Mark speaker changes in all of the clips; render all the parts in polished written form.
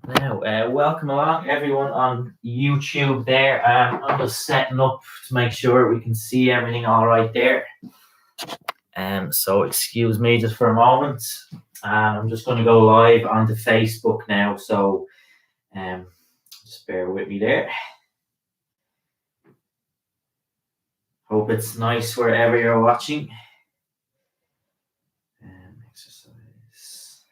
Speaker 1: Now, welcome along everyone on YouTube there. I'm just setting up to make sure we can see everything all right there. So excuse me just for a moment. I'm just going to go live onto Facebook now, so just bear with me there. Hope it's nice wherever you're watching. Exercise.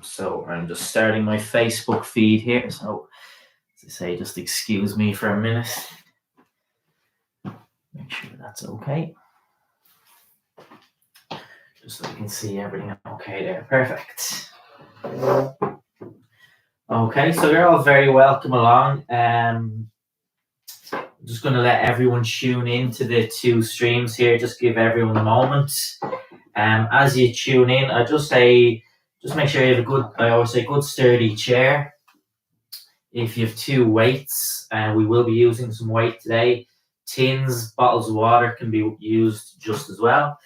Speaker 1: So I'm just starting my Facebook feed here. So as I say, just excuse me for a minute. Make sure that's okay. Just so you can see everything okay there. Perfect. Okay, so you're all very welcome along. I'm just going to let everyone tune into the two streams here. Just give everyone a moment. As you tune in, I just say, just make sure you have a good, I always say, good sturdy chair. If you have two weights, we will be using some weight today. Tins, bottles of water can be used just as well.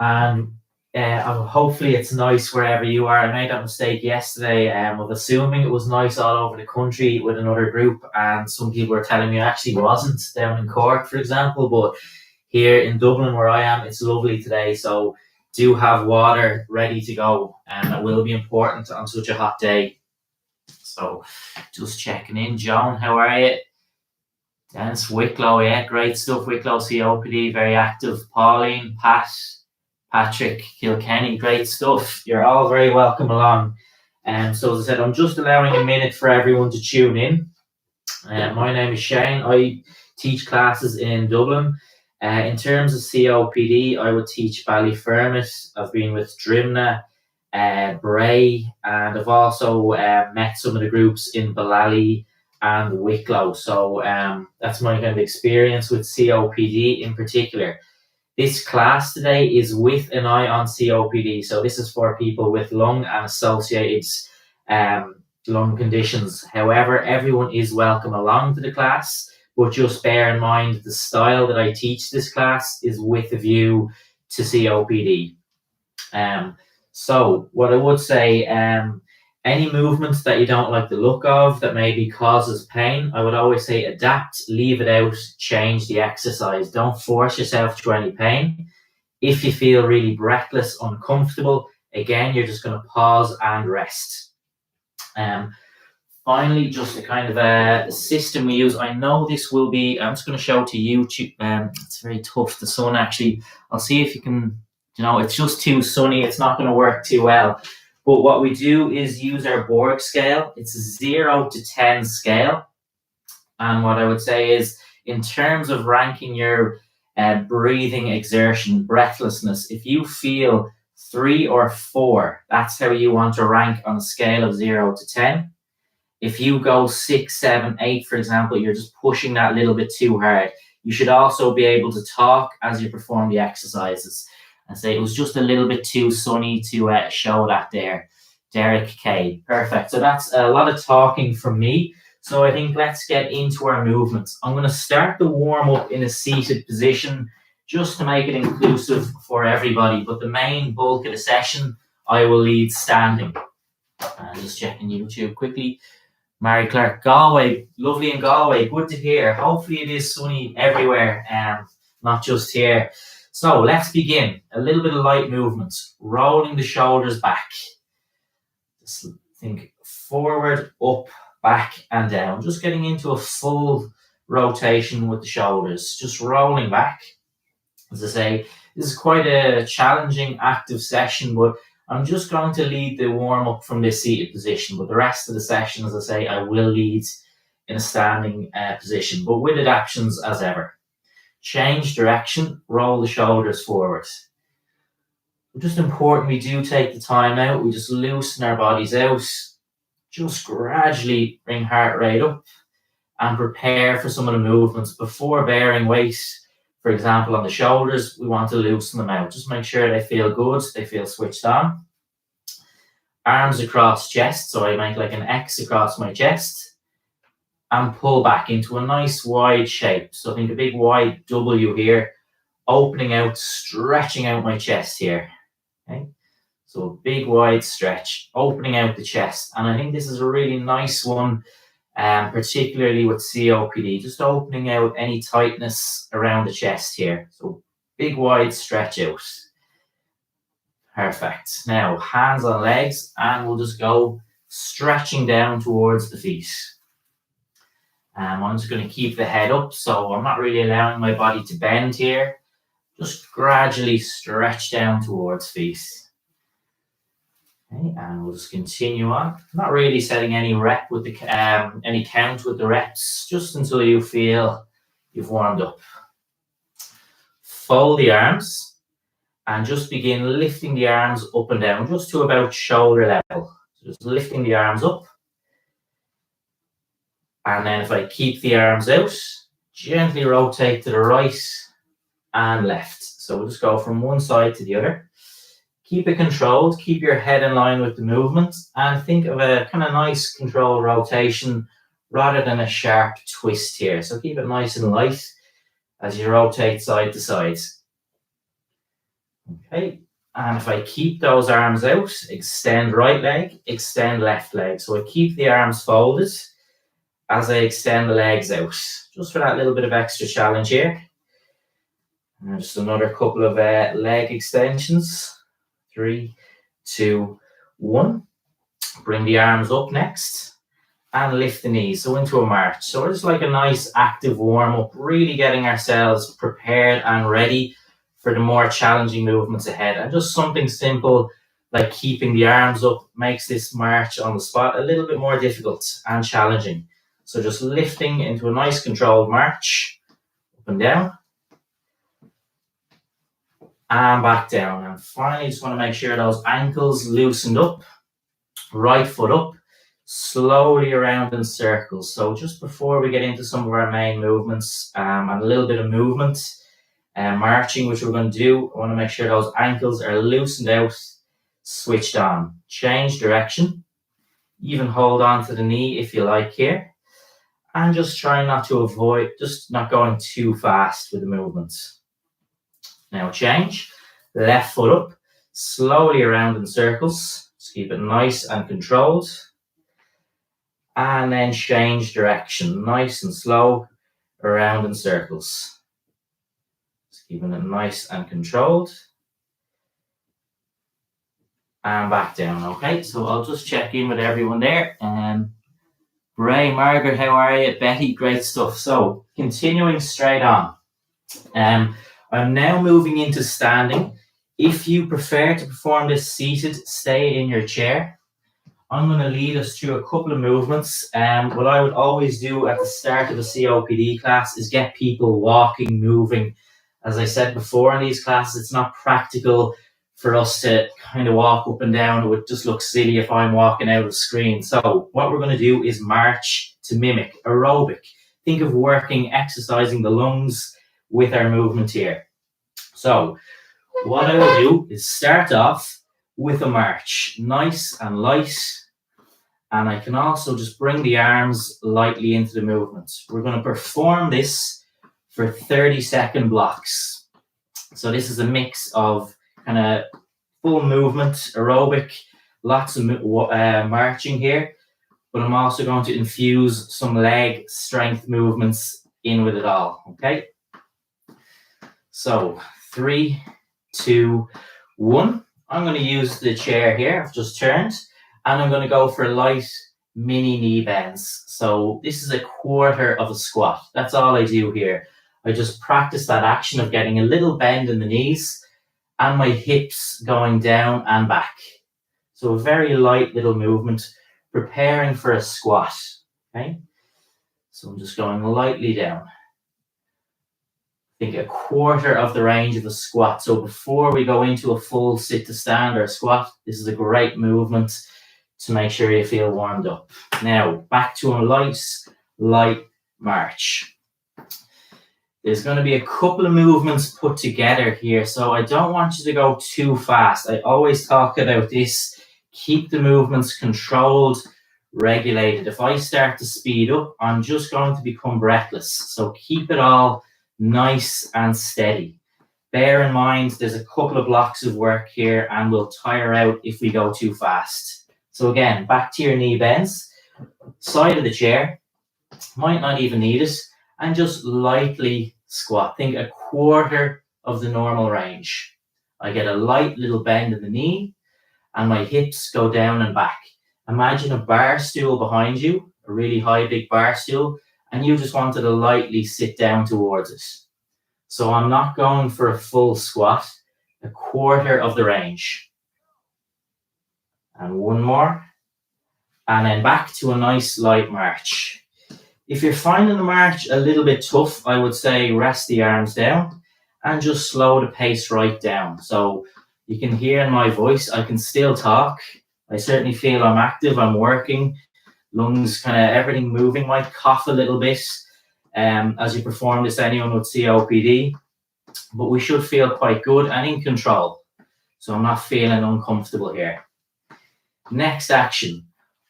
Speaker 1: And hopefully it's nice wherever you are. I made that mistake yesterday of assuming it was nice all over the country with another group, and some people were telling me it actually wasn't down in Cork, for example. But here in Dublin, where I am, it's lovely today. So do have water ready to go, and it will be important on such a hot day. So just checking in. Joan, how are you? Dennis, Wicklow, yeah, great stuff. Wicklow, COPD, very active. Pauline, Patrick, Kilkenny, great stuff. You're all very welcome along. So as I said, I'm just allowing a minute for everyone to tune in. My name is Shane. I teach classes in Dublin. In terms of COPD, I would teach Ballyfermot. I've been with Drimna, Bray, and I've also met some of the groups in Ballally and Wicklow. So that's my kind of experience with COPD in particular. This class today is with an eye on COPD. So this is for people with lung and associated lung conditions. However, everyone is welcome along to the class, but just bear in mind the style that I teach this class is with a view to COPD. So what I would say, any movements that you don't like the look of that maybe causes pain, I would always say adapt, leave it out, change the exercise. Don't force yourself through any pain. If you feel really breathless, uncomfortable, again, you're just going to pause and rest. Finally, just a kind of a system we use. I know this will be, I'm just going to show to YouTube. It's very tough, the sun actually. I'll see if you can, it's just too sunny. It's not going to work too well. But what we do is use our Borg scale. It's a 0 to 10 scale. And what I would say is, in terms of ranking your breathing exertion, breathlessness, if you feel 3 or 4, that's how you want to rank on a scale of 0 to 10. If you go 6, 7, 8, for example, you're just pushing that little bit too hard. You should also be able to talk as you perform the exercises. And say it was just a little bit too sunny to show that there. Derek K. Perfect. So that's a lot of talking from me. So I think let's get into our movements. I'm going to start the warm-up in a seated position just to make it inclusive for everybody. But the main bulk of the session, I will lead standing. Just checking YouTube quickly. Mary Clark, Galway. Lovely in Galway. Good to hear. Hopefully it is sunny everywhere, not just here. So let's begin. A little bit of light movements, rolling the shoulders back. Just think forward, up, back, and down. Just getting into a full rotation with the shoulders, just rolling back. As I say, this is quite a challenging, active session, but I'm just going to lead the warm-up from this seated position. But the rest of the session, as I say, I will lead in a standing position, but with adaptations as ever. Change direction, roll the shoulders forward. Just important, we do take the time out. We just loosen our bodies out. Just gradually bring heart rate up and prepare for some of the movements before bearing weight. For example, on the shoulders, we want to loosen them out. Just make sure they feel good, they feel switched on. arms across chest, so I make like an X across my chest, and pull back into a nice wide shape. So think a big wide W here, opening out, stretching out my chest here. Okay, so a big wide stretch, opening out the chest, and I think this is a really nice one, particularly with COPD, just opening out any tightness around the chest here. So big wide stretch out. Perfect. Now hands on legs, and we'll just go stretching down towards the feet. I'm just going to keep the head up, so I'm not really allowing my body to bend here. Just gradually stretch down towards feet. Okay, and we'll just continue on. Not really setting any rep with the any count with the reps, just until you feel you've warmed up. Fold the arms and just begin lifting the arms up and down, just to about shoulder level. So just lifting the arms up. And then if I keep the arms out, gently rotate to the right and left. So we'll just go from one side to the other. Keep it controlled, keep your head in line with the movement, and think of a kind of nice controlled rotation rather than a sharp twist here. So keep it nice and light as you rotate side to side. Okay, and if I keep those arms out, extend right leg, extend left leg. So I keep the arms folded as I extend the legs out, just for that little bit of extra challenge here. And just another couple of leg extensions. 3, 2, 1. Bring the arms up next and lift the knees, so into a march. So it's like a nice active warm-up, really getting ourselves prepared and ready for the more challenging movements ahead. And just something simple like keeping the arms up makes this march on the spot a little bit more difficult and challenging. So just lifting into a nice controlled march, up and down, and back down. And finally, just want to make sure those ankles loosened up, right foot up, slowly around in circles. So just before we get into some of our main movements, and a little bit of movement, marching, which we're going to do, I want to make sure those ankles are loosened out, switched on. Change direction, even hold on to the knee if you like here. And just try not to avoid, just not going too fast with the movements. Now change, left foot up, slowly around in circles. Just keep it nice and controlled. And then change direction, nice and slow, around in circles. Just keeping it nice and controlled. And back down, okay? So I'll just check in with everyone there. Ray, Margaret, how are you? Betty, great stuff. So, continuing straight on. I'm now moving into standing. If you prefer to perform this seated, stay in your chair. I'm going to lead us through a couple of movements. What I would always do at the start of a COPD class is get people walking, moving. As I said before in these classes, it's not practical for us to kind of walk up and down. It would just look silly if I'm walking out of screen. So what we're going to do is march to mimic, aerobic. Think of working, exercising the lungs with our movement here. So what I will do is start off with a march, nice and light. And I can also just bring the arms lightly into the movement. We're going to perform this for 30-second blocks. So this is a mix of kind of full movement, aerobic, lots of marching here, but I'm also going to infuse some leg strength movements in with it all, okay? So 3, 2, 1. I'm going to use the chair here, I've just turned, and I'm going to go for light mini knee bends. So this is a quarter of a squat. That's all I do here. I just practice that action of getting a little bend in the knees and my hips going down and back. So a very light little movement, preparing for a squat, okay? So I'm just going lightly down. I think a quarter of the range of a squat. So before we go into a full sit to stand or squat, this is a great movement to make sure you feel warmed up. Now, back to a light march. There's going to be a couple of movements put together here, so I don't want you to go too fast. I always talk about this Keep the movements controlled, regulated. If I start to speed up, I'm just going to become breathless. So keep it all nice and steady. Bear in mind, there's a couple of blocks of work here and we'll tire out if we go too fast. So again, back to your knee bends, side of the chair, might not even need it, and just lightly squat. Think a quarter of the normal range. I get a light little bend in the knee and my hips go down and back. Imagine a bar stool behind you, a really high big bar stool, and you just wanted to lightly sit down towards it. So I'm not going for a full squat, a quarter of the range. And one more. And then back to a nice light march. If you're finding the march a little bit tough, I would say rest the arms down and just slow the pace right down. So you can hear in my voice, I can still talk. I certainly feel I'm active, I'm working, lungs, kind of everything moving, might cough a little bit as you perform this, anyone with COPD. But we should feel quite good and in control. So I'm not feeling uncomfortable here. Next action,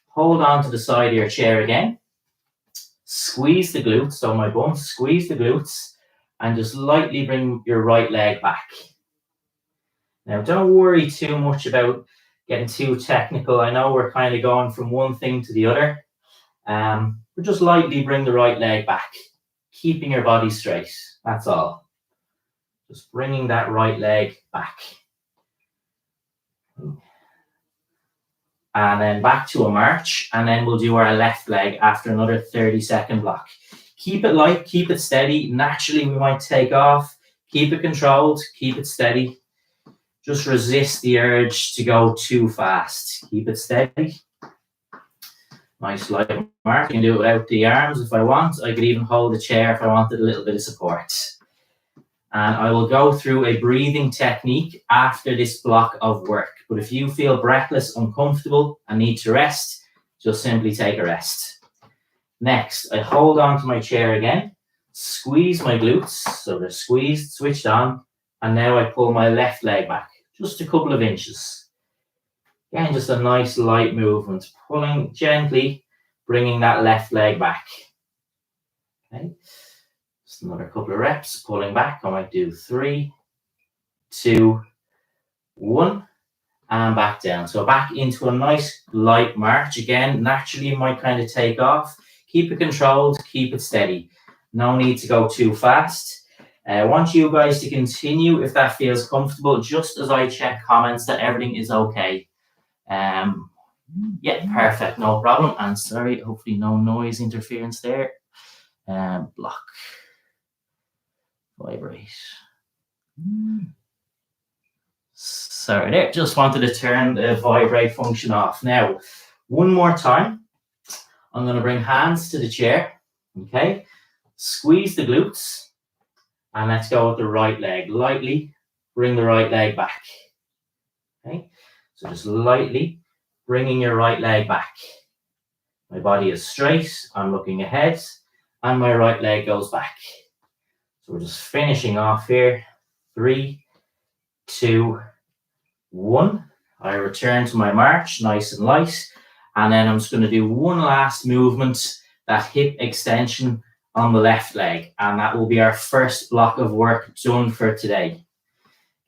Speaker 1: hold on to the side of your chair again. Squeeze the glutes, so my bum, squeeze the glutes and just lightly bring your right leg back. Now don't worry too much about getting too technical. I know we're kind of going from one thing to the other. But just lightly bring the right leg back, keeping your body straight, that's all. Just bringing that right leg back. And then back to a march, and then we'll do our left leg after another 30-second block. Keep it light, keep it steady. Naturally, we might take off. Keep it controlled, keep it steady. Just resist the urge to go too fast. Keep it steady. Nice light march. I can do it without the arms if I want. I could even hold the chair if I wanted a little bit of support. And I will go through a breathing technique after this block of work. But if you feel breathless, uncomfortable, and need to rest, just simply take a rest. Next, I hold on to my chair again, squeeze my glutes, so they're squeezed, switched on, and now I pull my left leg back, just a couple of inches. Again, just a nice light movement, pulling gently, bringing that left leg back. Okay. Just another couple of reps, pulling back. I might do 3, 2, 1, and back down. So back into a nice light march. Again, naturally you might kind of take off. Keep it controlled, keep it steady. No need to go too fast. I want you guys to continue if that feels comfortable, just as I check comments that everything is okay. Yeah, perfect, no problem. And sorry, hopefully no noise interference there. Block. Vibrate. Sorry there, just wanted to turn the vibrate function off. Now, one more time, I'm going to bring hands to the chair, okay? Squeeze the glutes, and let's go with the right leg. Lightly bring the right leg back, okay? So just lightly bringing your right leg back. My body is straight, I'm looking ahead, and my right leg goes back. So we're just finishing off here. 3, 2, 1. I return to my march, nice and light. And then I'm just going to do one last movement, that hip extension on the left leg. And that will be our first block of work done for today.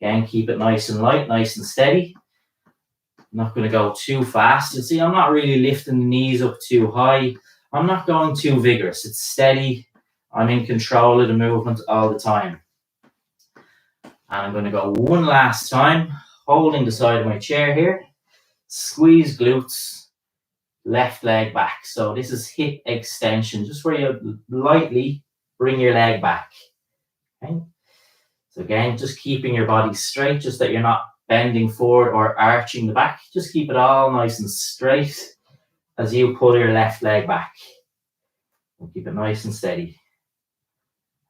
Speaker 1: Again, keep it nice and light, nice and steady. I'm not going to go too fast. You see, I'm not really lifting the knees up too high. I'm not going too vigorous. It's steady. I'm in control of the movement all the time. And I'm going to go one last time, holding the side of my chair here. Squeeze glutes, left leg back. So this is hip extension, just where you lightly bring your leg back. Okay. So again, just keeping your body straight, just that you're not bending forward or arching the back. Just keep it all nice and straight as you pull your left leg back. We'll keep it nice and steady.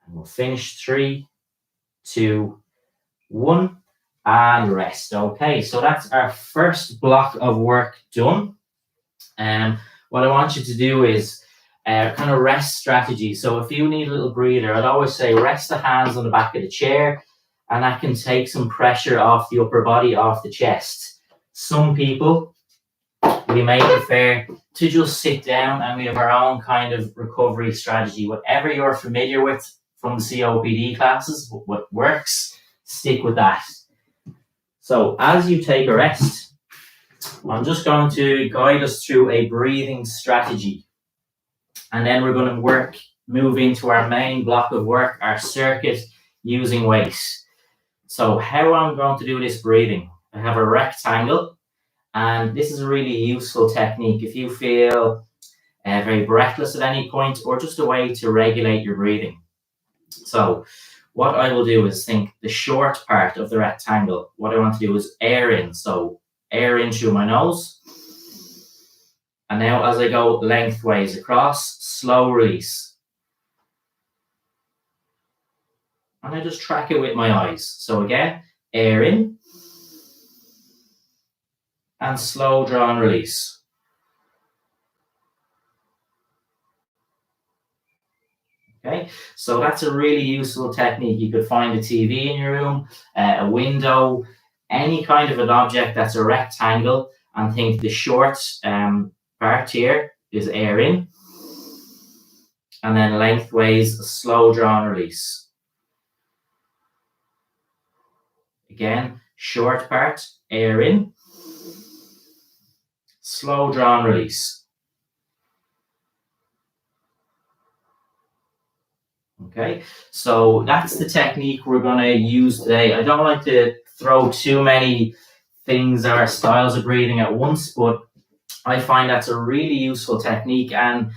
Speaker 1: And we'll finish 3, 2, 1, and rest. Okay, so that's our first block of work done. What I want you to do is kind of rest strategy. So if you need a little breather, I'd always say rest the hands on the back of the chair, and that can take some pressure off the upper body, off the chest. Some people we may prefer to just sit down and we have our own kind of recovery strategy. Whatever you're familiar with from the COPD classes, what works, stick with that. So as you take a rest, I'm just going to guide us through a breathing strategy. And then we're going to move into our main block of work, our circuit using weight. So how I'm going to do this breathing, I have a rectangle, and this is a really useful technique if you feel very breathless at any point, or just a way to regulate your breathing. So what I will do is think the short part of the rectangle. What I want to do is air in. So air in through my nose. And now as I go lengthways across, slow release. And I just track it with my eyes. So again, air in. And slow draw and release. Okay, so that's a really useful technique. You could find a TV in your room, a window, any kind of an object that's a rectangle, and think the short part here is air in, and then lengthways, a slow draw and release. Again, short part, air in, slow draw and release. Okay, so that's the technique we're going to use today. I don't like to throw too many things or styles of breathing at once, but I find that's a really useful technique, and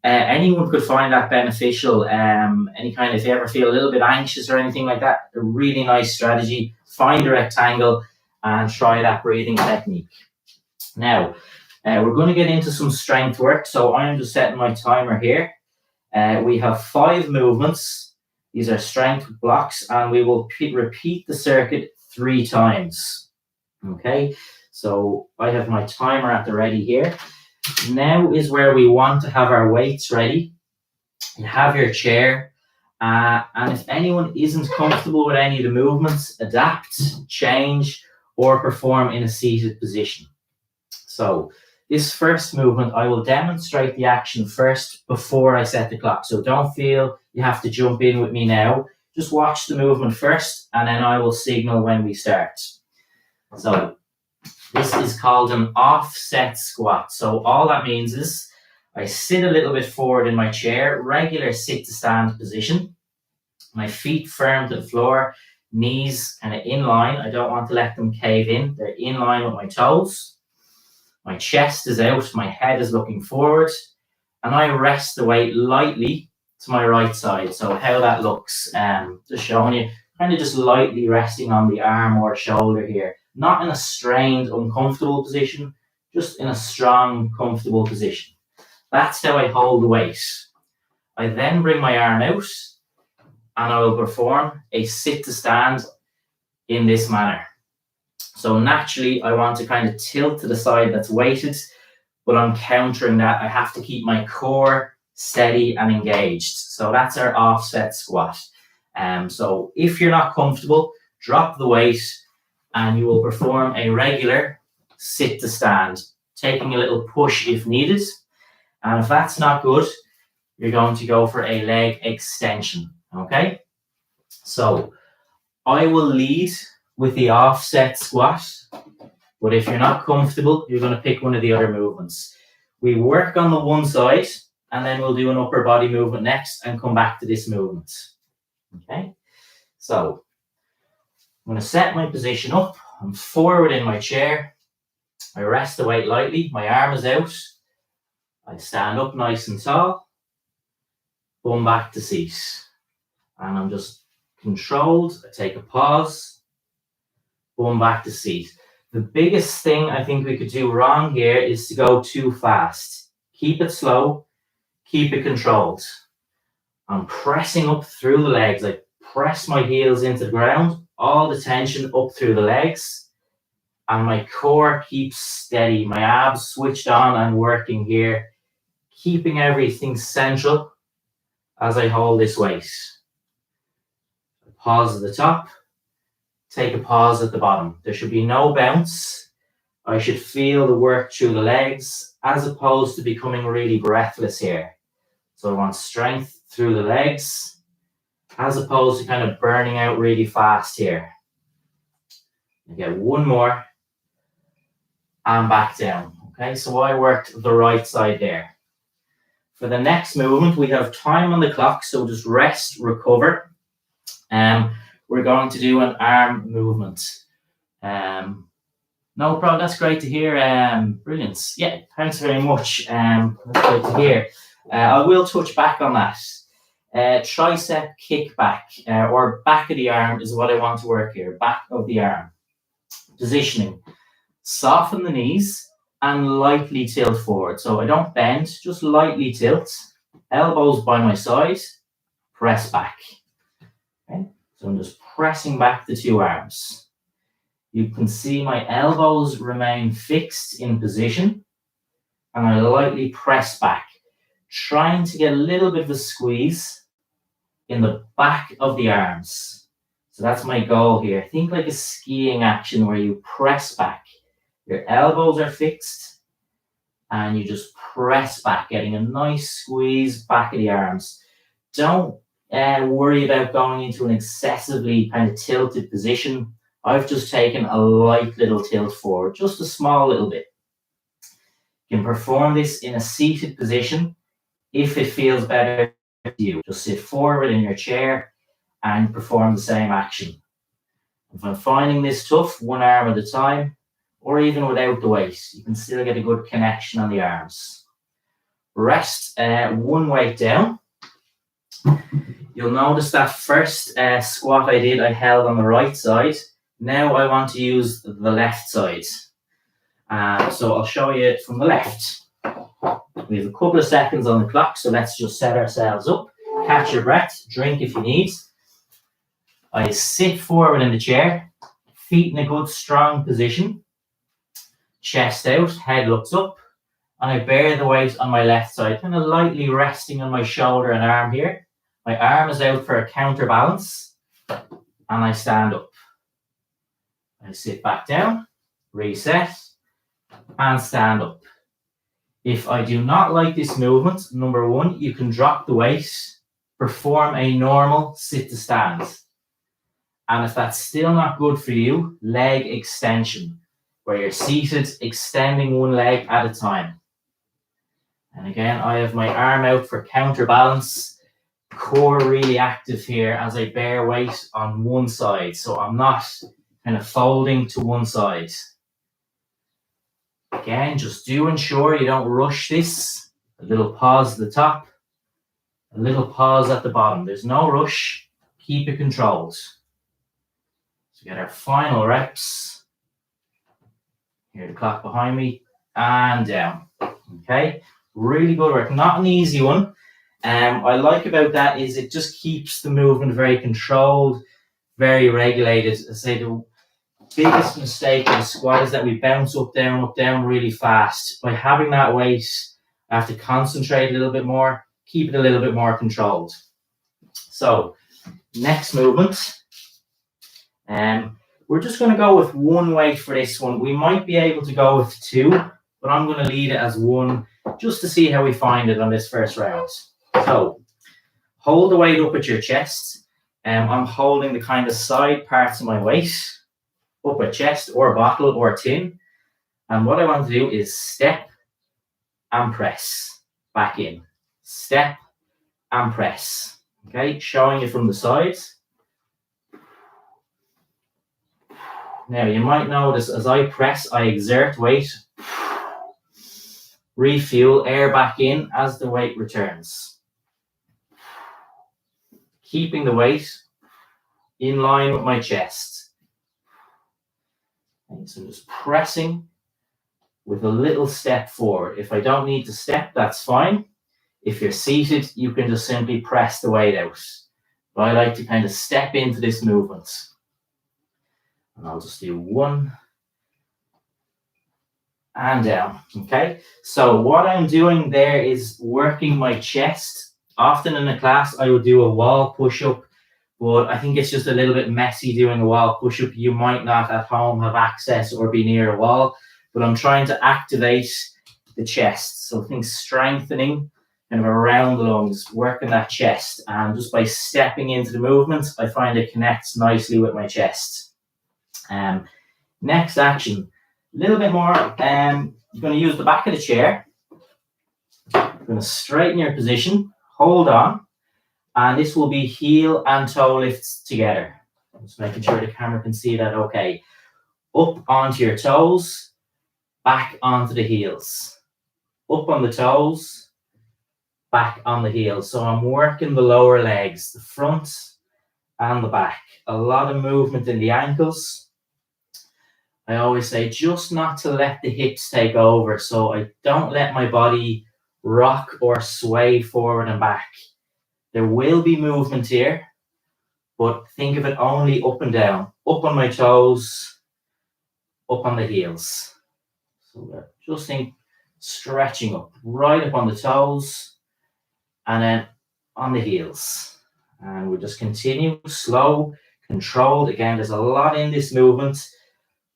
Speaker 1: anyone could find that beneficial. Any kind, if you ever feel a little bit anxious or anything like that, a really nice strategy. Find a rectangle and try that breathing technique. Now, we're going to get into some strength work, so I'm just setting my timer here. We have 5 movements. These are strength blocks, and we will repeat the circuit 3 times. Okay, so I have my timer at the ready here. Now is where we want to have our weights ready. You have your chair, and if anyone isn't comfortable with any of the movements, adapt, change, or perform in a seated position. So this first movement, I will demonstrate the action first before I set the clock. So don't feel you have to jump in with me now. Just watch the movement first, and then I will signal when we start. So this is called an offset squat. So all that means is I sit a little bit forward in my chair, regular sit to stand position. My feet firm to the floor, knees kind of in line. I don't want to let them cave in. They're in line with my toes. My chest is out, my head is looking forward, and I rest the weight lightly to my right side. So how that looks, just showing you, kind of just lightly resting on the arm or shoulder here. Not in a strained, uncomfortable position, just in a strong, comfortable position. That's how I hold the weight. I then bring my arm out, and I will perform a sit to stand in this manner. So naturally, I want to kind of tilt to the side that's weighted, but I'm countering that. I have to keep my core steady and engaged. So that's our offset squat. So if you're not comfortable, drop the weight and you will perform a regular sit to stand, taking a little push if needed. And if that's not good, you're going to go for a leg extension. Okay? So I will lead with the offset squat, but if you're not comfortable, you're going to pick one of the other movements. We work on the one side, and then we'll do an upper body movement next and come back to this movement. Okay, so I'm going to set my position up. I'm forward in my chair. I rest the weight lightly. My arm is out. I stand up nice and tall. Bum back to seat. And I'm just controlled. I take a pause. Bum back to seat. The biggest thing I think we could do wrong here is to go too fast. Keep it slow. Keep it controlled. I'm pressing up through the legs. I press my heels into the ground. All the tension up through the legs. And my core keeps steady. My abs switched on and working here. Keeping everything central as I hold this weight. Pause at the top. Take a pause at the bottom. There should be no bounce. I should feel the work through the legs as opposed to becoming really breathless here. So I want strength through the legs as opposed to kind of burning out really fast here. I get one more and back down. Okay, so I worked the right side there. For the next movement, we have time on the clock, so just rest, recover. We're going to do an arm movement. No problem, that's great to hear. Brilliant. Yeah, thanks very much. That's great to hear. I will touch back on that. Tricep kickback, or back of the arm is what I want to work here. Back of the arm. Positioning. Soften the knees and lightly tilt forward. So I don't bend, just lightly tilt. Elbows by my side. Press back. Okay. So I'm just pressing back the two arms. You can see my elbows remain fixed in position and I lightly press back, trying to get a little bit of a squeeze in the back of the arms. So that's my goal here. Think like a skiing action where you press back. Your elbows are fixed and you just press back, getting a nice squeeze back of the arms. Don't worry about going into an excessively kind of tilted position. I've just taken a light little tilt forward, just a small little bit. You can perform this in a seated position if it feels better to you. Just sit forward in your chair and perform the same action. If I'm finding this tough, one arm at a time, or even without the weight, you can still get a good connection on the arms. Rest one weight down. You'll notice that first squat I did, I held on the right side. Now I want to use the left side. So I'll show you from the left. We have a couple of seconds on the clock, so let's just set ourselves up. Catch your breath, drink if you need. I sit forward in the chair, feet in a good strong position. Chest out, head looks up, and I bear the weight on my left side, kind of lightly resting on my shoulder and arm here. My arm is out for a counterbalance, and I stand up. I sit back down, reset, and stand up. If I do not like this movement, number one, you can drop the weight, perform a normal sit to stand. And if that's still not good for you, leg extension, where you're seated, extending one leg at a time. And again, I have my arm out for counterbalance, core really active here as I bear weight on one side. So I'm not kind of folding to one side. Again, just do ensure you don't rush this. A little pause at the top, a little pause at the bottom. There's no rush. Keep it controlled. So get our final reps. Hear the clock behind me, and down. Okay, really good work. Not an easy one. I like about that is it just keeps the movement very controlled, very regulated. I say the biggest mistake in the squat is that we bounce up, down really fast. By having that weight, I have to concentrate a little bit more, keep it a little bit more controlled. So, next movement. We're just going to go with one weight for this one. We might be able to go with two, but I'm going to lead it as one just to see how we find it on this first round. So, hold the weight up at your chest. I'm holding the kind of side parts of my weight up at chest or bottle or tin. And what I want to do is step and press back in. Step and press. Okay, showing you from the sides. Now, you might notice as I press, I exert weight, refuel, air back in as the weight returns. Keeping the weight in line with my chest. Okay, so just pressing with a little step forward. If I don't need to step, that's fine. If you're seated, you can just simply press the weight out. But I like to kind of step into this movement. And I'll just do one and down. Okay, so what I'm doing there is working my chest. Often in a class, I would do a wall push-up, but I think it's just a little bit messy doing a wall push-up. You might not at home have access or be near a wall. but I'm trying to activate the chest. So think strengthening kind of around the lungs, working that chest. And just by stepping into the movement, I find it connects nicely with my chest. Next action, a little bit more. You're going to use the back of the chair. You're going to straighten your position, hold on, and this will be heel and toe lifts together. Just making sure the camera can see that okay. Up onto your toes, back onto the heels. Up on the toes, back on the heels. So I'm working the lower legs, the front and the back. A lot of movement in the ankles. I always say just not to let the hips take over. So I don't let my body rock or sway forward and back. There will be movement here, but think of it only up and down. Up on my toes, up on the heels. So just think stretching up, right up on the toes, and then on the heels. And we'll just continue, slow, controlled. Again, there's a lot in this movement.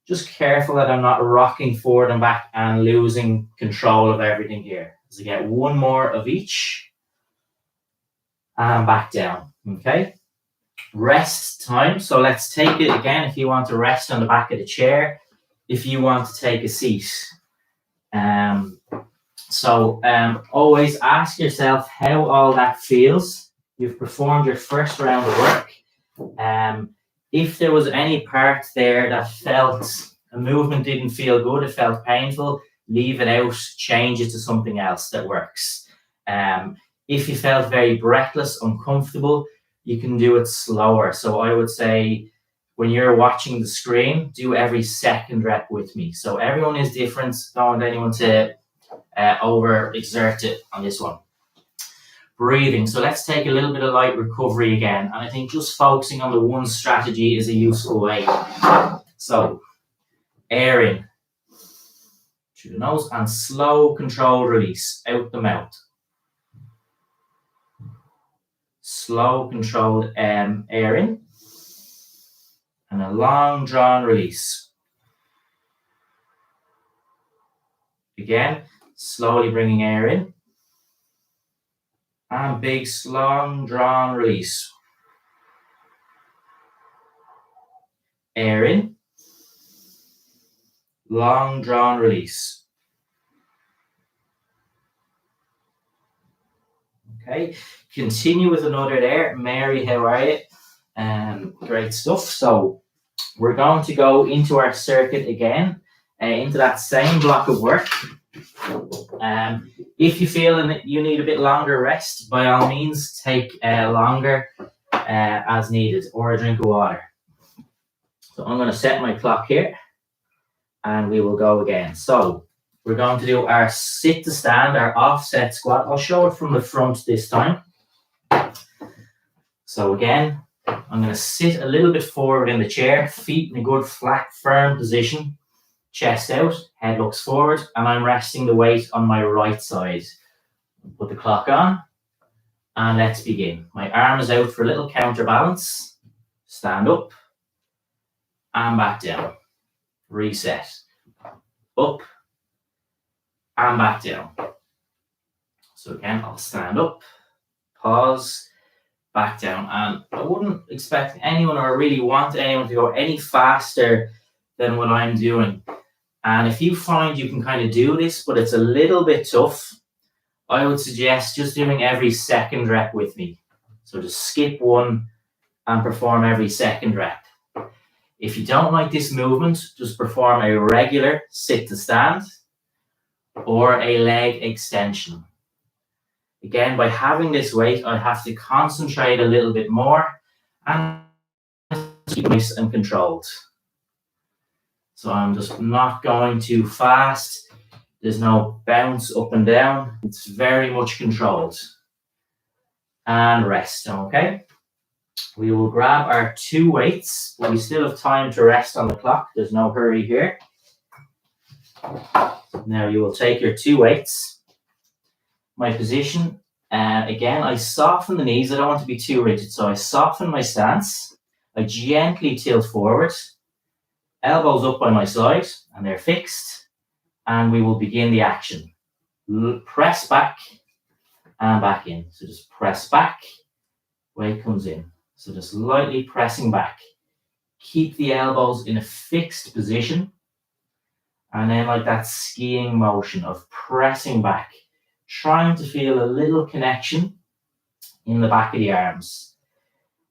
Speaker 1: Just careful that I'm not rocking forward and back and losing control of everything here. So get one more of each. And back down, okay? Rest time. So let's take it again if you want to rest on the back of the chair, if you want to take a seat. Always ask yourself how all that feels. You've performed your first round of work. If there was any part there that felt a movement didn't feel good, it felt painful, leave it out, change it to something else that works. If you felt very breathless, uncomfortable, you can do it slower. So I would say when you're watching the screen, do every second rep with me. So everyone is different. Don't want anyone to over-exert it on this one. Breathing. So let's take a little bit of light recovery again. And I think just focusing on the one strategy is a useful way. So air in through the nose and slow controlled release out the mouth. Slow controlled air in and a long drawn release. Again, slowly bringing air in. And big, long, drawn release. Air in. Long, drawn release. Okay, continue with another there. Mary, how are you? Great stuff. So we're going to go into our circuit again, into that same block of work. If you feel that you need a bit longer rest, by all means, take longer as needed, or a drink of water. So I'm going to set my clock here, and we will go again. So we're going to do our sit to stand, our offset squat. I'll show it from the front this time. So again, I'm going to sit a little bit forward in the chair, feet in a good flat, firm position. Chest out, head looks forward, and I'm resting the weight on my right side. Put the clock on, and let's begin. My arm is out for a little counterbalance. Stand up, and back down. Reset. Up, and back down. So again, I'll stand up, pause, back down. And I wouldn't expect anyone, or really want anyone, to go any faster than what I'm doing. And if you find you can kind of do this, but it's a little bit tough, I would suggest just doing every second rep with me. So just skip one and perform every second rep. If you don't like this movement, just perform a regular sit to stand or a leg extension. Again, by having this weight, I have to concentrate a little bit more and keep nice and controlled. So I'm just not going too fast. There's no bounce up and down. It's very much controlled. And rest, okay? We will grab our 2 weights, but we still have time to rest on the clock. There's no hurry here. Now you will take your 2 weights. My position, again, I soften the knees. I don't want to be too rigid, so I soften my stance. I gently tilt forward. Elbows up by my side, and they're fixed. and we will begin the action. Press back and back in. So just press back, weight comes in. So just lightly pressing back. Keep the elbows in a fixed position. And then like that skiing motion of pressing back, trying to feel a little connection in the back of the arms.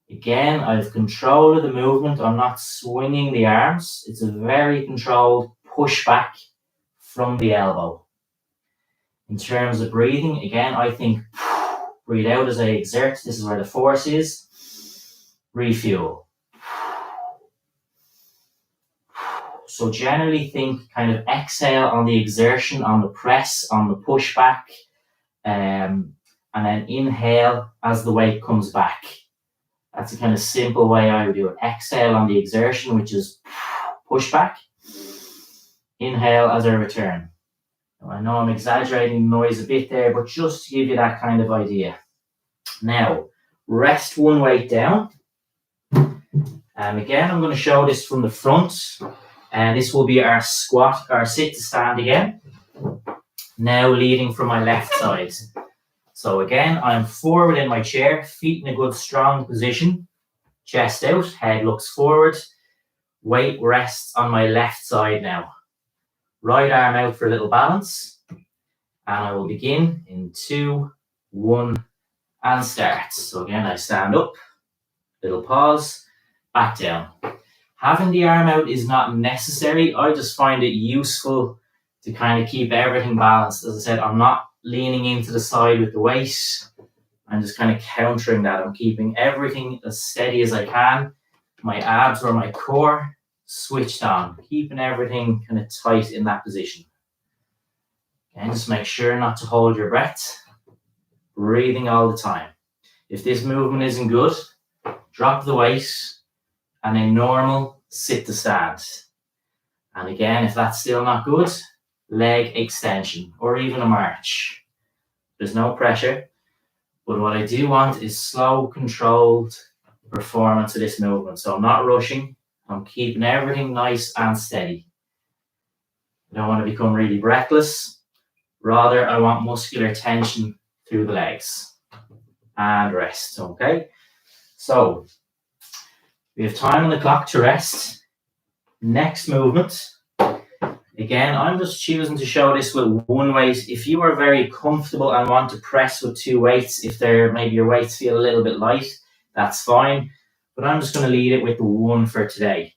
Speaker 1: Again, I have control of the movement. I'm not swinging the arms. It's a very controlled push back from the elbow. In terms of breathing, again, I think breathe out as I exert. This is where the force is. Refuel. So generally think kind of exhale on the exertion, on the press, on the push back, and then inhale as the weight comes back. That's a kind of simple way I would do it. Exhale on the exertion, which is push back. Inhale as I return. Now, I know I'm exaggerating the noise a bit there, but just to give you that kind of idea. Now, rest one weight down. Again, I'm going to show this from the front. And this will be our squat, our sit to stand again. Now leading from my left side. So again, I'm forward in my chair, feet in a good strong position. Chest out, head looks forward. Weight rests on my left side now. Right arm out for a little balance. And I will begin in 2, 1, and start. So again, I stand up, little pause, back down. Having the arm out is not necessary. I just find it useful to kind of keep everything balanced. As I said, I'm not leaning into the side with the weight. I'm just kind of countering that. I'm keeping everything as steady as I can. My abs or my core switched on, keeping everything kind of tight in that position. And just make sure not to hold your breath. Breathing all the time. If this movement isn't good, drop the weight. And a normal sit to stand. And again, if that's still not good, leg extension or even a march. There's no pressure, but what I do want is slow, controlled performance of this movement. So I'm not rushing, I'm keeping everything nice and steady. I don't want to become really breathless. Rather, I want muscular tension through the legs. And rest, okay? So, we have time on the clock to rest. Next movement. Again, I'm just choosing to show this with one weight. If you are very comfortable and want to press with 2 weights, if maybe your weights feel a little bit light, that's fine. But I'm just going to lead it with the 1 for today.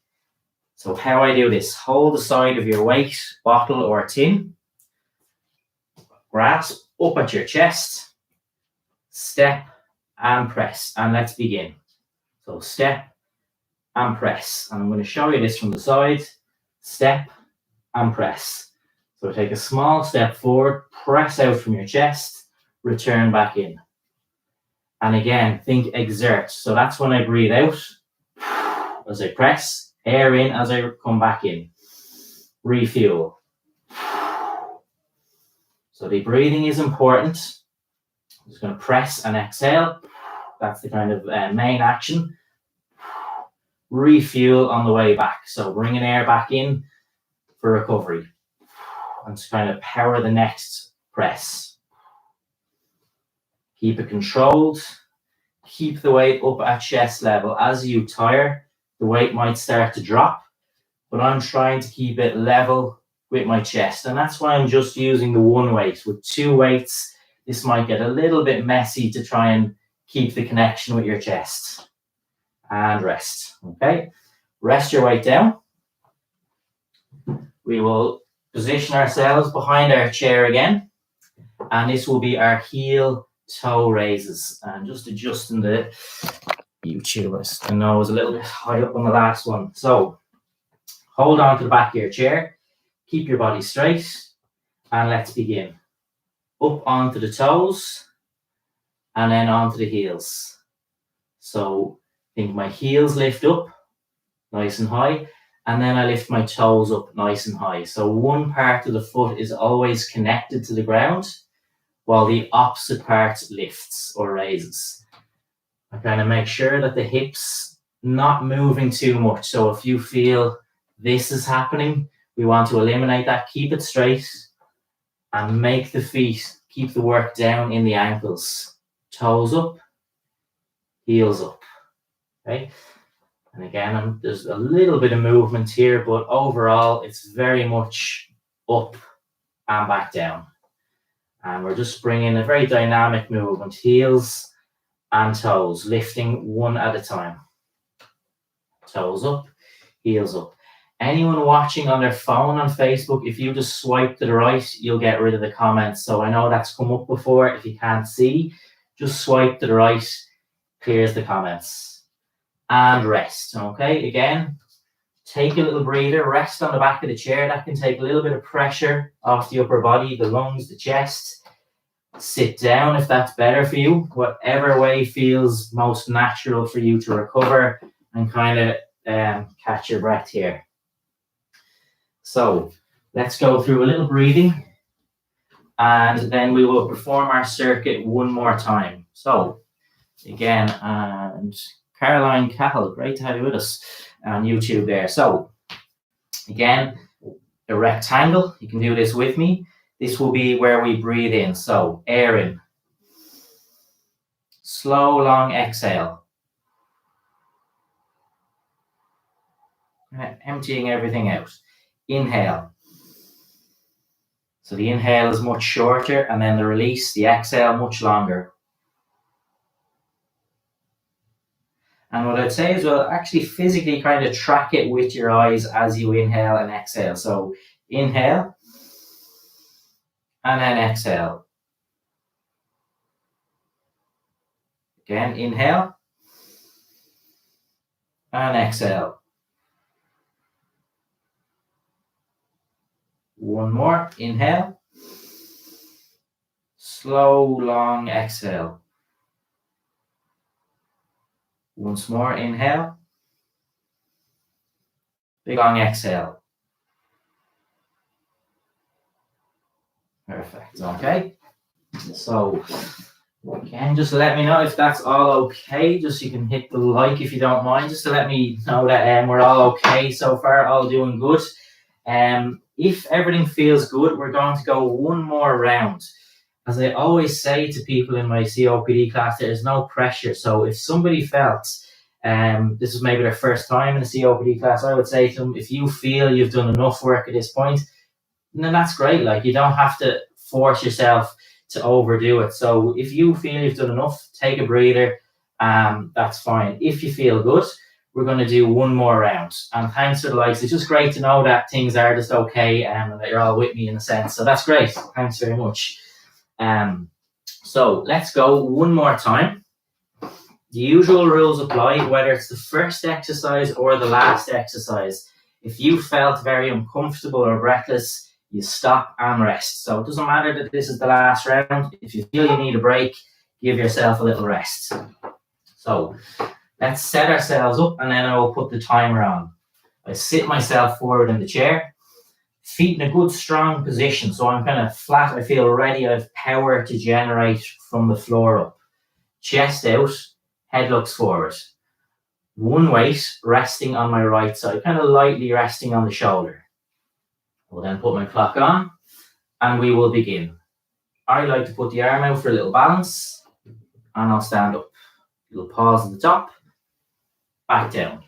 Speaker 1: So how I do this, hold the side of your weight, bottle or tin. Grasp up at your chest. Step and press. And let's begin. So step and press. And I'm going to show you this from the side. Step and press. So take a small step forward, press out from your chest, return back in. And again, think exert. So that's when I breathe out as I press, air in as I come back in. Refuel. So the breathing is important. I'm just going to press and exhale. That's the kind of main action. Refuel on the way back. So bringing air back in for recovery. And to kind of power the next press. Keep it controlled. Keep the weight up at chest level. As you tire, the weight might start to drop, but I'm trying to keep it level with my chest. And that's why I'm just using the 1 weight. With 2 weights, this might get a little bit messy to try and keep the connection with your chest. And rest, okay? Rest your weight down. We will position ourselves behind our chair again. And this will be our heel toe raises. And just adjusting the YouTube. I know I was a little bit high up on the last one. So hold on to the back of your chair. Keep your body straight. And let's begin. Up onto the toes. And then onto the heels. So I think my heels lift up nice and high, and then I lift my toes up nice and high. So one part of the foot is always connected to the ground, while the opposite part lifts or raises. I kind of make sure that the hips not moving too much. So if you feel this is happening, We want to eliminate that, keep it straight, and make the feet, keep the work down in the ankles. Toes up, heels up, okay? And again, there's a little bit of movement here, but overall, it's very much up and back down. And we're just bringing a very dynamic movement, heels and toes, lifting one at a time. Toes up, heels up. Anyone watching on their phone on Facebook, if you just swipe to the right, you'll get rid of the comments. So I know that's come up before. If you can't see, just swipe to the right, clears the comments. And rest, okay? Again, take a little breather, rest on the back of the chair. That can take a little bit of pressure off the upper body, the lungs, the chest. Sit down if that's better for you, whatever way feels most natural for you to recover and kind of catch your breath here. So let's go through a little breathing and then we will perform our circuit one more time. So again, and Caroline Cahill, great to have you with us on YouTube there. So again, a rectangle, you can do this with me. This will be where we breathe in. So air in. Slow, long exhale. Emptying everything out. Inhale. So the inhale is much shorter and then the release, the exhale, much longer. And what I'd say as well, actually physically kind of track it with your eyes as you inhale and exhale. So inhale and then exhale. Again, inhale and exhale. One more, inhale. Slow, long exhale. Once more, inhale. Big long exhale. Perfect, okay. So, again, just let me know if that's all okay. Just you can hit the like if you don't mind, just to let me know that we're all okay so far, all doing good. If everything feels good, we're going to go one more round. As I always say to people in my COPD class, there's no pressure. So if somebody felt this is maybe their first time in a COPD class, I would say to them, if you feel you've done enough work at this point, then that's great. Like, you don't have to force yourself to overdo it. So if you feel you've done enough, take a breather. That's fine. If you feel good, we're going to do one more round. And thanks for the likes. It's just great to know that things are just okay and that you're all with me in a sense. So that's great. Thanks very much. So let's go one more time. The usual rules apply, whether it's the first exercise or the last exercise. If you felt very uncomfortable or breathless, you stop and rest. So it doesn't matter that this is the last round. If you feel you need a break, give yourself a little rest. So let's set ourselves up and then I will put the timer on. I sit myself forward in the chair, feet in a good strong position. So I'm kind of flat. I feel ready. I have power to generate from the floor up. Chest out, head looks forward. One weight resting on my right side, kind of lightly resting on the shoulder. We'll then put my clock on and we will begin. I like to put the arm out for a little balance and I'll stand up. Little pause at the top, back down.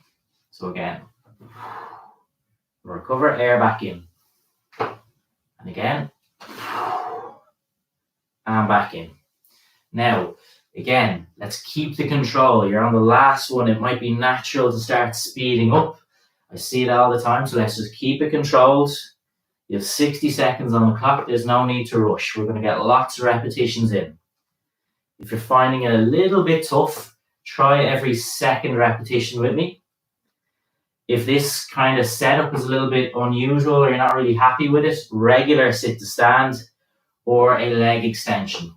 Speaker 1: So again, recover, air back in. And again, and back in. Now, again, let's keep the control. You're on the last one. It might be natural to start speeding up. I see it all the time, so let's just keep it controlled. You have 60 seconds on the clock. There's no need to rush. We're going to get lots of repetitions in. If you're finding it a little bit tough, try every second repetition with me. If this kind of setup is a little bit unusual or you're not really happy with it, regular sit to stand or a leg extension.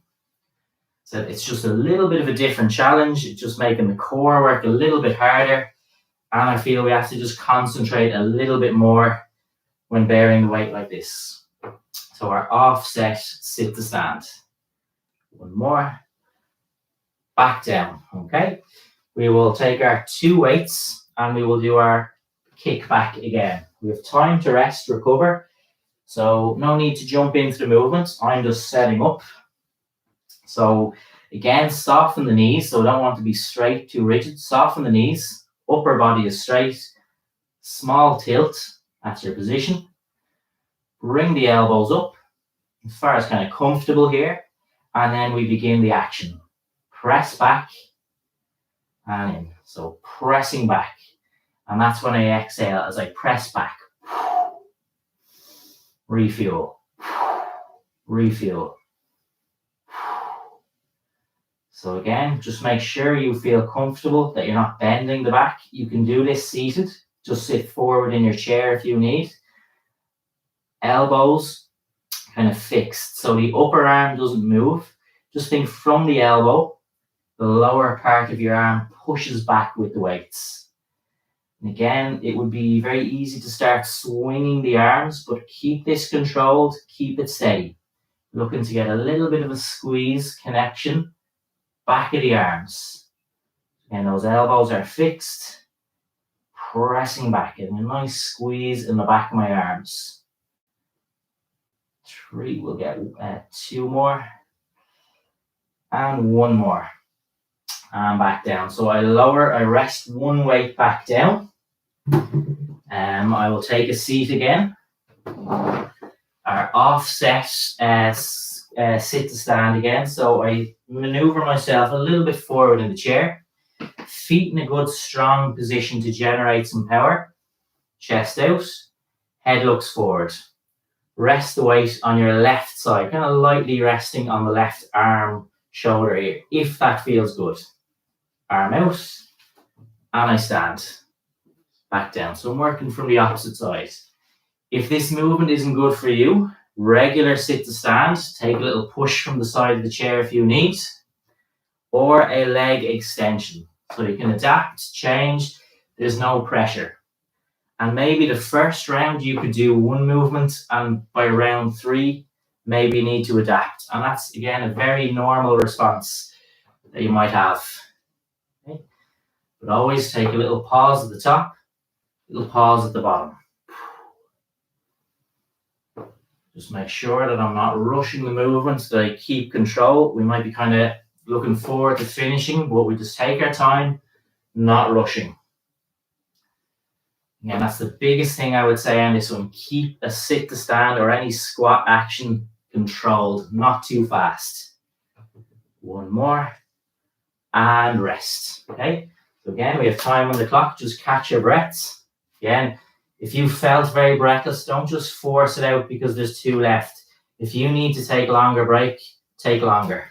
Speaker 1: So it's just a little bit of a different challenge. It's just making the core work a little bit harder. And I feel we have to just concentrate a little bit more when bearing the weight like this. So our offset sit to stand. One more. Back down, okay? We will take our two weights and we will do our kick back again. We have time to rest, recover. So no need to jump into the movement. I'm just setting up. So again, soften the knees. So I don't want to be straight, too rigid. Soften the knees. Upper body is straight. Small tilt. That's your position. Bring the elbows up as far as kind of comfortable here. And then we begin the action. Press back and in. So pressing back. And that's when I exhale as I press back. Refuel. Refuel. So again, just make sure you feel comfortable, that you're not bending the back. You can do this seated. Just sit forward in your chair if you need. Elbows kind of fixed. So the upper arm doesn't move. Just think from the elbow, the lower part of your arm pushes back with the weights. And again, it would be very easy to start swinging the arms, but keep this controlled, keep it steady. Looking to get a little bit of a squeeze connection back of the arms. And those elbows are fixed, pressing back, and a nice squeeze in the back of my arms. 3, we'll get 2 more, and 1 more, and back down. So I rest one weight back down. I will take a seat again. Our offset sit to stand again. So I maneuver myself a little bit forward in the chair. Feet in a good strong position to generate some power. Chest out. Head looks forward. Rest the weight on your left side. Kind of lightly resting on the left arm, shoulder here, if that feels good. Arm out. And I stand. Back down. So I'm working from the opposite side. If this movement isn't good for you, regular sit to stand, take a little push from the side of the chair if you need, or a leg extension. So you can adapt, change, there's no pressure. And maybe the first round you could do one movement, and by round 3, maybe you need to adapt. And that's, again, a very normal response that you might have. Okay? But always take a little pause at the top, little pause at the bottom. Just make sure that I'm not rushing the movements, that I keep control. We might be kind of looking forward to finishing, but we just take our time, not rushing. Again, that's the biggest thing I would say on this one. Keep a sit to stand or any squat action controlled, not too fast. 1 more, and rest. Okay, so again, we have time on the clock. Just catch your breaths. Again, if you felt very breathless, don't just force it out because there's 2 left. If you need to take longer break, take longer.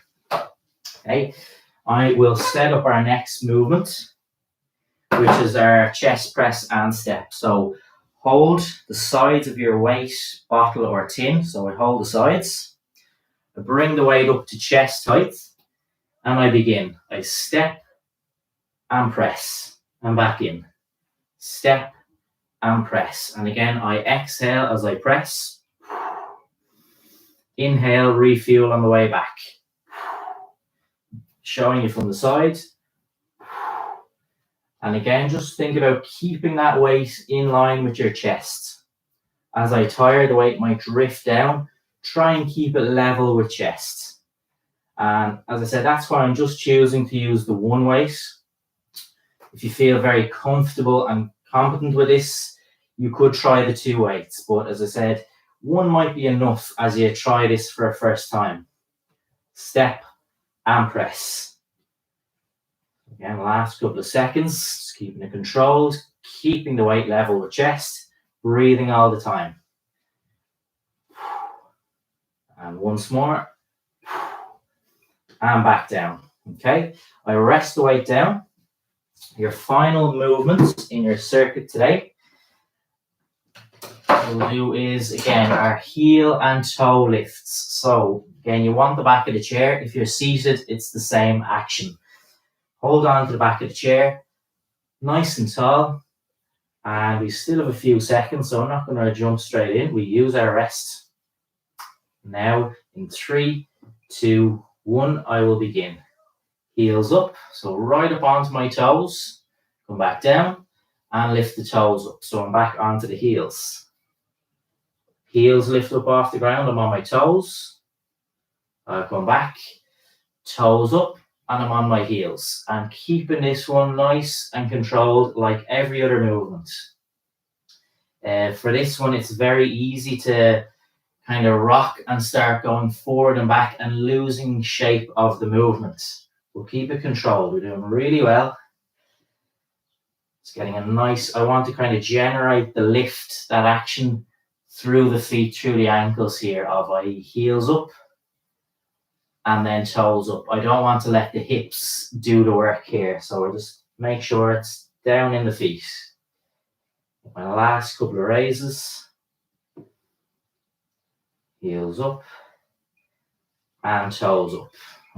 Speaker 1: Okay, I will set up our next movement, which is our chest press and step. So hold the sides of your weight bottle or tin. So I hold the sides. I bring the weight up to chest height, and I begin. I step and press, and back in. Step and press. And again, I exhale as I press. Inhale, refuel on the way back. Showing you from the side. And again, just think about keeping that weight in line with your chest. As I tire, the weight might drift down. Try and keep it level with chest. And as I said, that's why I'm just choosing to use the 1 weight. If you feel very comfortable and competent with this, you could try the 2 weights, but as I said, 1 might be enough as you try this for a first time. Step and press. Again, last couple of seconds, just keeping it controlled, keeping the weight level with chest, breathing all the time. And once more, and back down. Okay, I rest the weight down. Your final movements in your circuit today we'll do is, again, our heel and toe lifts. So, again, you want the back of the chair. If you're seated, it's the same action. Hold on to the back of the chair, nice and tall. And we still have a few seconds, so I'm not going to jump straight in. We use our rest. Now, in 3, 2, 1, I will begin. Heels up, so right up onto my toes. Come back down. and lift the toes up. So I'm back onto the heels. Heels lift up off the ground, I'm on my toes. I come back, toes up, and I'm on my heels. And keeping this one nice and controlled like every other movement. For this one, it's very easy to kind of rock and start going forward and back and losing shape of the movement. We'll keep it controlled. We're doing really well. It's getting a nice, I want to kind of generate the lift, that action through the feet, through the ankles here of heels up and then toes up. I don't want to let the hips do the work here. So we'll just make sure it's down in the feet. My last couple of raises. Heels up and toes up.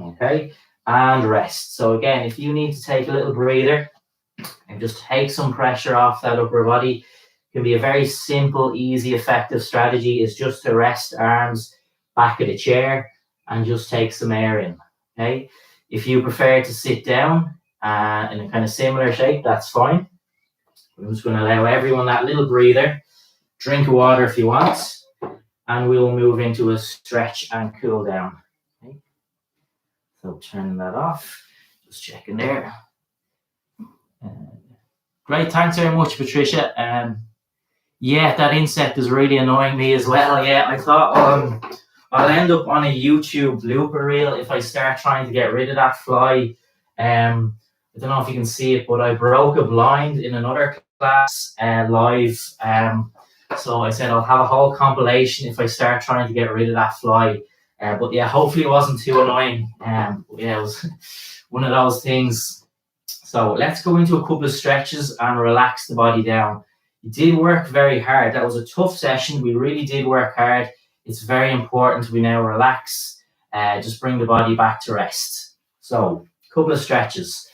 Speaker 1: Okay, and rest. So again, if you need to take a little breather and just take some pressure off that upper body, it can be a very simple, easy, effective strategy is just to rest arms back of the chair and just take some air in. Okay, if you prefer to sit down in a kind of similar shape, that's fine. I'm just going to allow everyone that little breather. Drink of water if you want, and we will move into a stretch and cool down. Okay. So turning that off, just checking there. Great, thanks very much, Patricia. Yeah, that insect is really annoying me as well. Yeah, I thought I'll end up on a YouTube blooper reel if I start trying to get rid of that fly. I don't know if you can see it, but I broke a blind in another class live. So I said I'll have a whole compilation if I start trying to get rid of that fly. But yeah, hopefully it wasn't too annoying. Yeah, it was one of those things. So let's go into a couple of stretches and relax the body down. You did work very hard. That was a tough session. We really did work hard. It's very important we now relax. Just bring the body back to rest. So a couple of stretches.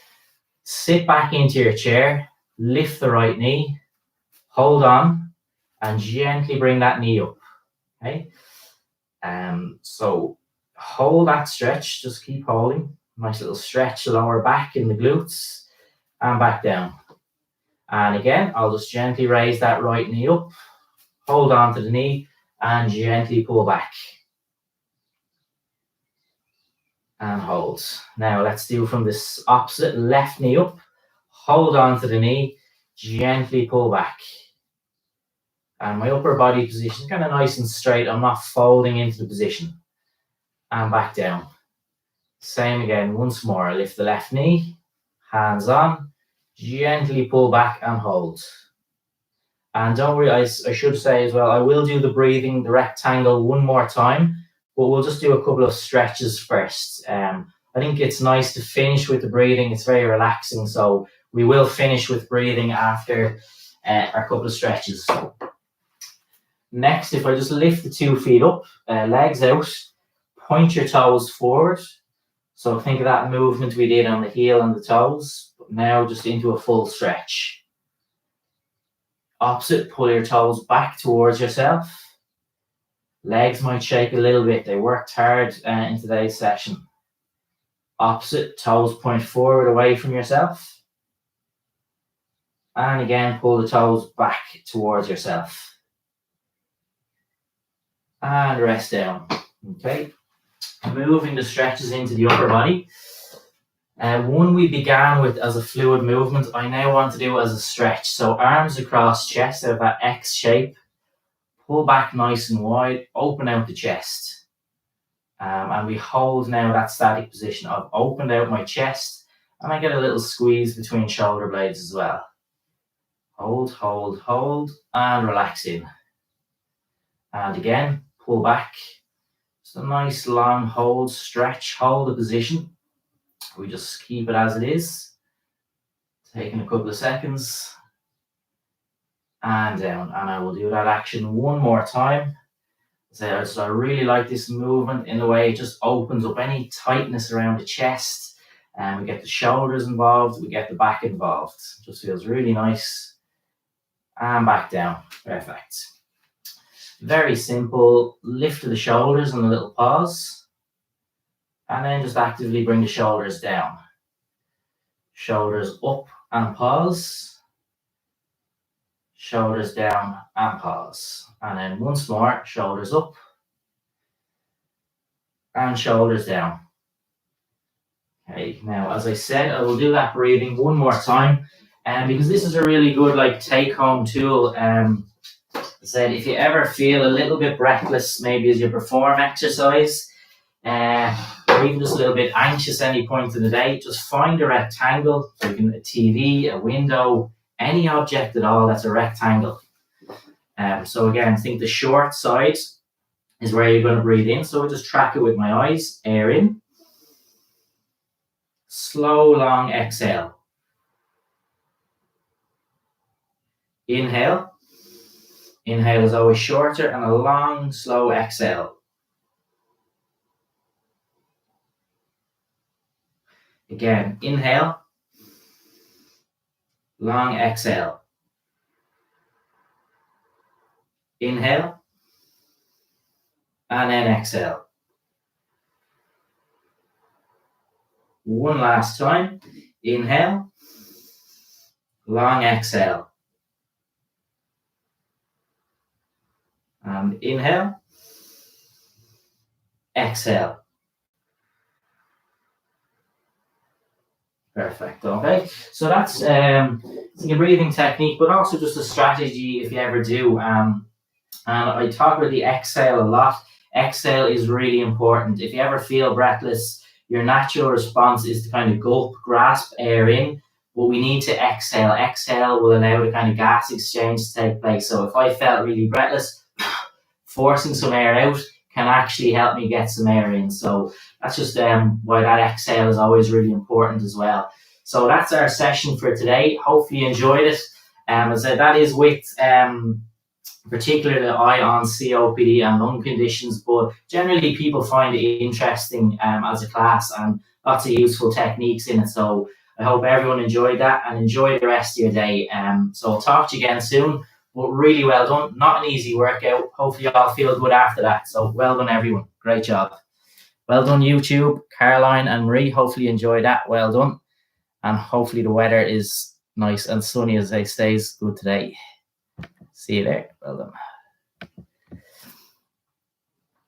Speaker 1: Sit back into your chair. Lift the right knee. Hold on. And gently bring that knee up. Okay. So hold that stretch. Just keep holding. Nice little stretch, lower back in the glutes. And back down. And again, I'll just gently raise that right knee up. Hold on to the knee and gently pull back. And hold. Now let's do from this opposite, left knee up. Hold on to the knee. Gently pull back. And my upper body position is kind of nice and straight. I'm not folding into the position. And back down. Same again, once more. Lift the left knee. Hands on. Gently pull back and hold. And don't worry, I should say as well, I will do the breathing, the rectangle one more time, but we'll just do a couple of stretches first. I think it's nice to finish with the breathing. It's very relaxing. So we will finish with breathing after our couple of stretches. Next, if I just lift the 2 feet up, legs out, point your toes forward. So think of that movement we did on the heel and the toes, but now just into a full stretch. Opposite, pull your toes back towards yourself. Legs might shake a little bit. They worked hard in today's session. Opposite, toes point forward away from yourself. And again, pull the toes back towards yourself. And rest down. Okay. Moving the stretches into the upper body. One we began with as a fluid movement, I now want to do as a stretch. So arms across chest, out of that X shape. Pull back nice and wide, open out the chest. And we hold now that static position. I've opened out my chest and I get a little squeeze between shoulder blades as well. Hold, hold, hold, and relax in. And again, pull back. It's a nice long hold, stretch, hold the position. We just keep it as it is. Taking a couple of seconds. And down. And I will do that action one more time. So I really like this movement in the way it just opens up any tightness around the chest. And we get the shoulders involved. We get the back involved. Just feels really nice. And back down. Perfect. Very simple. Lift of the shoulders and a little pause. And then just actively bring the shoulders down. Shoulders up and pause. shoulders down and pause. And then once more, shoulders up and shoulders down. Okay, now as I said, I will do that breathing one more time, because this is a really good take-home tool. I said if you ever feel a little bit breathless, maybe as you perform exercise, or even just a little bit anxious any point in the day, just find a rectangle, so you can a TV, a window, any object at all that's a rectangle. So again, think the short side is where you're going to breathe in. So I'll just track it with my eyes. Air in. Slow, long exhale. Inhale. Inhale is always shorter, and a long, slow exhale. Again, inhale. Long exhale. Inhale. And then exhale. One last time. Inhale. Long exhale. And inhale. Exhale. Perfect. Okay. So that's a breathing technique, but also just a strategy if you ever do. And I talk about the exhale a lot. Exhale is really important. If you ever feel breathless, your natural response is to kind of gulp, grasp air in, but we need to exhale. Exhale will allow the kind of gas exchange to take place. So if I felt really breathless, forcing some air out can actually help me get some air in. So that's just why that exhale is always really important as well. So that's our session for today. Hopefully you enjoyed it. As I said, that is with particularly the eye on COPD and lung conditions, but generally people find it interesting as a class, and lots of useful techniques in it. So I hope everyone enjoyed that and enjoy the rest of your day. So I'll talk to you again soon, but really well done. Not an easy workout. Hopefully you all feel good after that. So well done everyone. Great job. Well done YouTube, Caroline and Marie. Hopefully you enjoyed that. Well done. And hopefully the weather is nice and sunny as it stays good today. See you there. Well done.